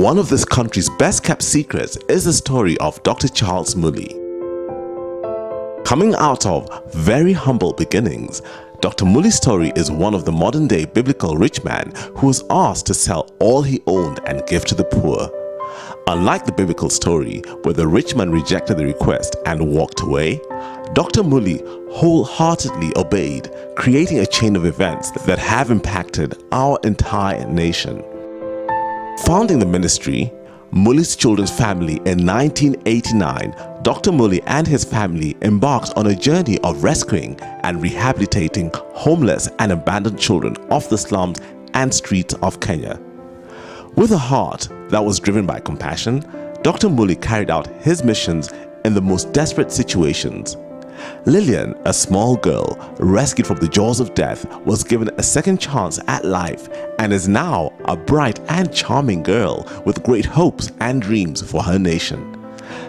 One of this country's best kept secrets is the story of Dr. Charles Mooley. Coming out of very humble beginnings, Dr. Mooley's story is one of the modern day biblical rich man who was asked to sell all he owned and give to the poor. Unlike the biblical story where the rich man rejected the request and walked away, Dr. Mooley wholeheartedly obeyed, creating a chain of events that have impacted our entire nation. Founding the ministry, Mooley's Children's Family in 1989, Dr. Mooley and his family embarked on a journey of rescuing and rehabilitating homeless and abandoned children off the slums and streets of Kenya. With a heart that was driven by compassion, Dr. Mooley carried out his missions in the most desperate situations. Lillian, a small girl rescued from the jaws of death, was given a second chance at life and is now a bright and charming girl with great hopes and dreams for her nation.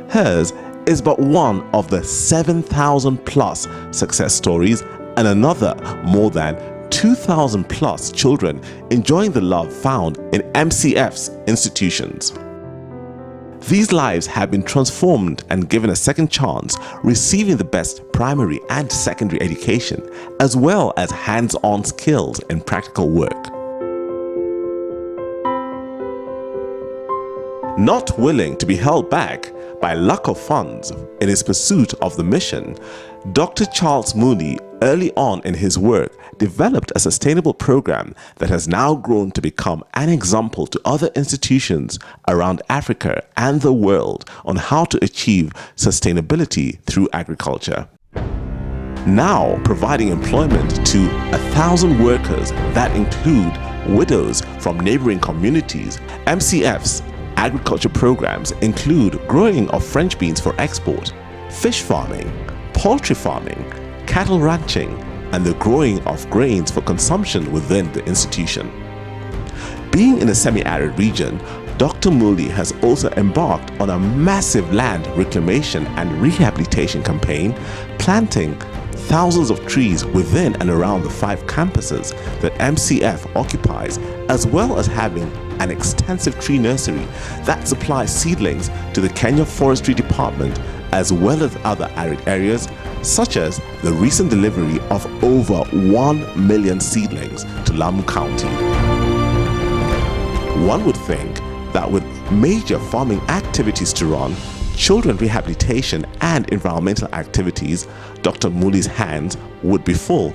Hers is but one of the 7,000 plus success stories and another more than 2,000 plus children enjoying the love found in MCF's institutions. These lives have been transformed and given a second chance, receiving the best primary and secondary education, as well as hands-on skills in practical work. Not willing to be held back by lack of funds in his pursuit of the mission, Dr. Charles Mooley, early on in his work, developed a sustainable program that has now grown to become an example to other institutions around Africa and the world on how to achieve sustainability through agriculture. Now providing employment to 1,000 workers that include widows from neighboring communities, MCF's agriculture programs include growing of French beans for export, fish farming, poultry farming, cattle ranching, and the growing of grains for consumption within the institution. Being in a semi-arid region, Dr. Mooley has also embarked on a massive land reclamation and rehabilitation campaign, planting thousands of trees within and around the 5 campuses that MCF occupies, as well as having an extensive tree nursery that supplies seedlings to the Kenya Forestry Department, as well as other arid areas, such as the recent delivery of over 1 million seedlings to Lamu County. One would think that with major farming activities to run, children rehabilitation and environmental activities, Dr. Mooley's hands would be full.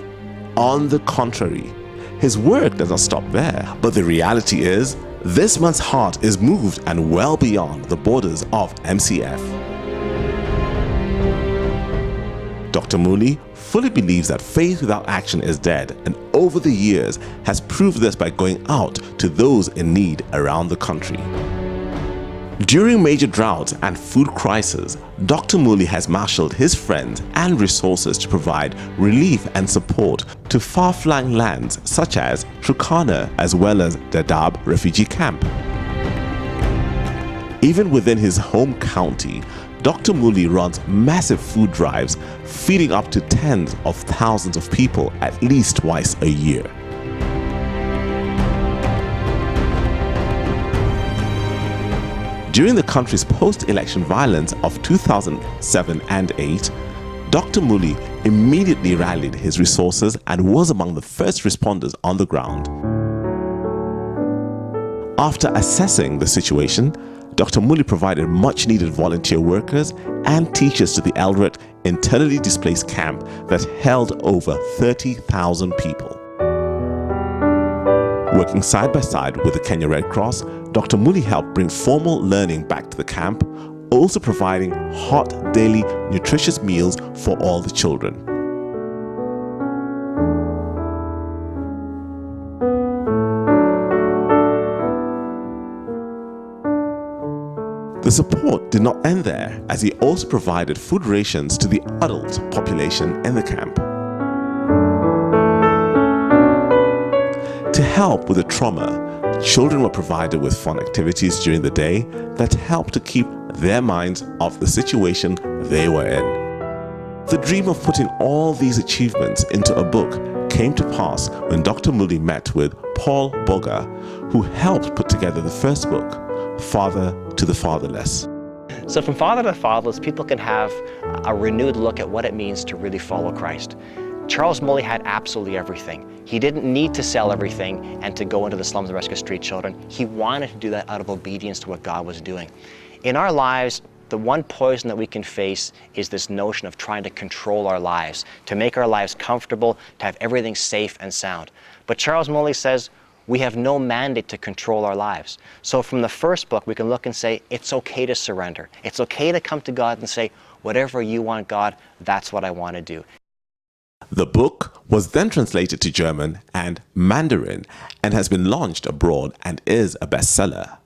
On the contrary, his work does not stop there, but the reality is, this man's heart is moved and well beyond the borders of MCF. Dr. Mooley fully believes that faith without action is dead, and over the years has proved this by going out to those in need around the country. During major droughts and food crises, Dr. Mooley has marshaled his friends and resources to provide relief and support to far-flung lands such as Turkana as well as Dadaab refugee camp. Even within his home county, Dr. Mooley runs massive food drives, feeding up to tens of thousands of people at least twice a year. During the country's post-election violence of 2007 and 8, Dr. Mooley immediately rallied his resources and was among the first responders on the ground. After assessing the situation, Dr. Mooley provided much-needed volunteer workers and teachers to the Eldoret internally displaced camp that held over 30,000 people. Working side by side with the Kenya Red Cross, Dr. Mooley helped bring formal learning back to the camp, also providing hot, daily, nutritious meals for all the children. The support did not end there, as he also provided food rations to the adult population in the camp. To help with the trauma, children were provided with fun activities during the day that helped to keep their minds off the situation they were in. The dream of putting all these achievements into a book came to pass when Dr. Mooley met with Paul Boga, who helped put together the first book, Father to the Fatherless. So from father to fatherless, people can have a renewed look at what it means to really follow Christ. Charles Mulley had absolutely everything. He didn't need to sell everything and to go into the slums and rescue street children. He wanted to do that out of obedience to what God was doing. In our lives, the one poison that we can face is this notion of trying to control our lives, to make our lives comfortable, to have everything safe and sound. But Charles Mulley says, we have no mandate to control our lives. So from the first book, we can look and say, it's okay to surrender. It's okay to come to God and say, whatever you want, God, that's what I want to do. The book was then translated to German and Mandarin and has been launched abroad and is a bestseller.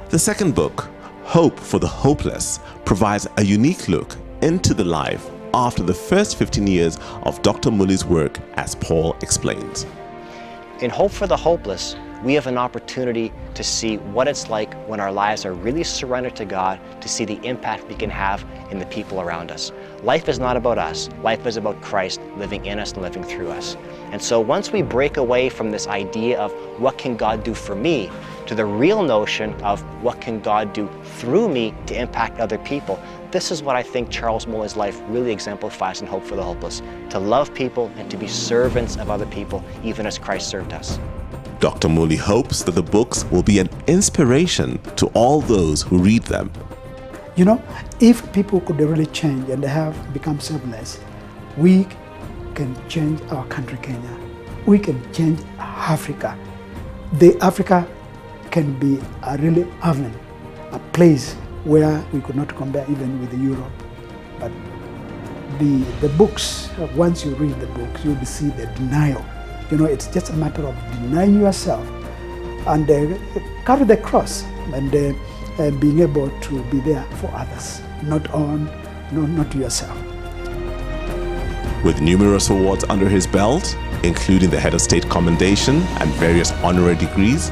The second book, Hope for the Hopeless, provides a unique look into the life after the first 15 years of Dr. Mulley's work, as Paul explains. In Hope for the Hopeless, we have an opportunity to see what it's like when our lives are really surrendered to God, to see the impact we can have in the people around us. Life is not about us. Life is about Christ living in us and living through us. And so once we break away from this idea of what can God do for me, to the real notion of what can God do through me to impact other people, this is what I think Charles Mulley's life really exemplifies in Hope for the Hopeless, to love people and to be servants of other people, even as Christ served us. Dr. Mulley hopes that the books will be an inspiration to all those who read them. You know, if people could really change and have become selfless, we can change our country, Kenya. We can change Africa. Africa can be a really heaven, a place where we could not compare even with Europe. But the books, once you read the books, you'll see the denial. You know, it's just a matter of denying yourself and carry the cross and being able to be there for others, not yourself. With numerous awards under his belt, including the Head of State Commendation and various honorary degrees,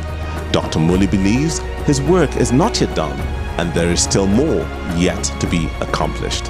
Dr. Mulley believes his work is not yet done and there is still more yet to be accomplished.